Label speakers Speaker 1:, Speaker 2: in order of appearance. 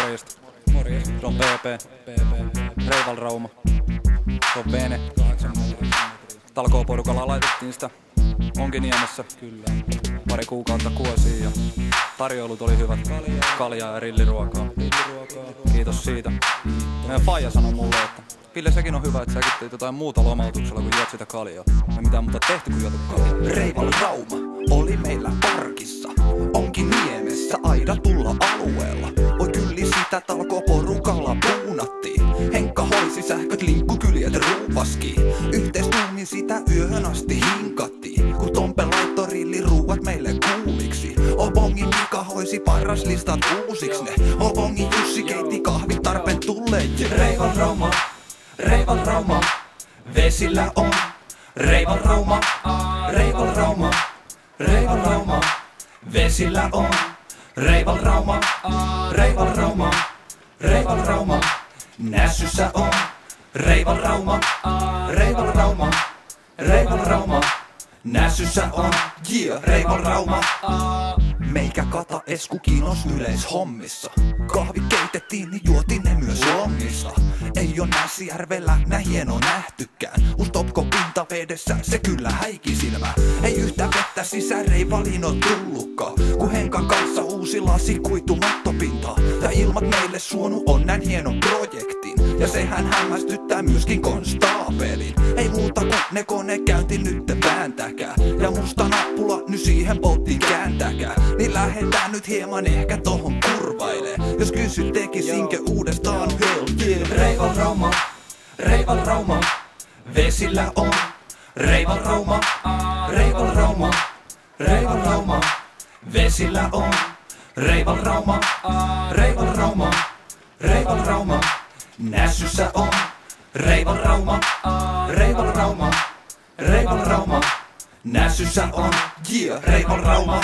Speaker 1: Morjesta.
Speaker 2: Morjesta.
Speaker 1: Se on PP. Reival Rauma. Se on Vene.
Speaker 2: 8 metriä.
Speaker 1: Talkooporukalla laitettiin sitä Onkiniemessä.
Speaker 2: Kyllä.
Speaker 1: Pari kuukautta kuosiin ja tarjoulut oli hyvät. Kaljaa ja rilliruokaa. Kiitos siitä. Meidän faija sanoi mulle, että Ville, sekin on hyvä, että säkin teit jotain muuta lomautuksella, kun juot sitä kaljaa. Ja mitä muuta tehty, kun juotu kaljaa.
Speaker 3: Reival Rauma oli meillä parkissa, Onkiniemessä aina tulla alueella. Oi kyllä sitä talkooporukalla puunattiin. Henkka hoisi sähköt, linkkukyljet ruuvaski. Yhteistuumin sitä yöhön asti hinkattiin, kun Tompe laittoi rilliruuat meille kuuliksi. Obongin Mika hoisi paraslistat uusiksi ne. Obongin Jussi keitti kahvit tarpeen tulleen. Reival Rauma, Reival Rauma, vesillä on Reival Rauma, Reival Rauma, Reival Rauma, vesillä on Reival Rauma, Reival Rauma, Reival Rauma, nässyssä on Reival Rauma, Reival Rauma, Reival Rauma, nässyssä on Reival Rauma. Meikä kata esku kiinnos yleishommissa. Kahvi keitettiin, niin juotiin ne myös longissa. Ei oo Näsijärvellä nää hieno nähtykään. Ustopko pintavedessä, se kyllä häiki silmä. Ei yhtä vettä sisään Reivaliin on tullutkaan, kun Henkan kanssa uusi lasikuitu mattopinta. Ja ilmat meille suonu on nän hienon projektin, ja sehän hämmästyttää myöskin konstaapelin. Ei muuta kuin ne konekäynti nyt vääntäkää, ja musta nappula nyt siihen polttiin kääntäkää. Niin lähdetään nyt hieman ehkä tohon kurvaile, jos kysyt tekisinkö uudestaan hell yeah. Reival Rauma, Reival Rauma, vesillä on Reival Rauma, Reival Rauma, Reival Rauma, vesillä on Reival Rauma, Reival Rauma, Reival Rauma, nässyssä on Reival Rauma, Reival Rauma, Reival Rauma, nässyssä on Reival Rauma.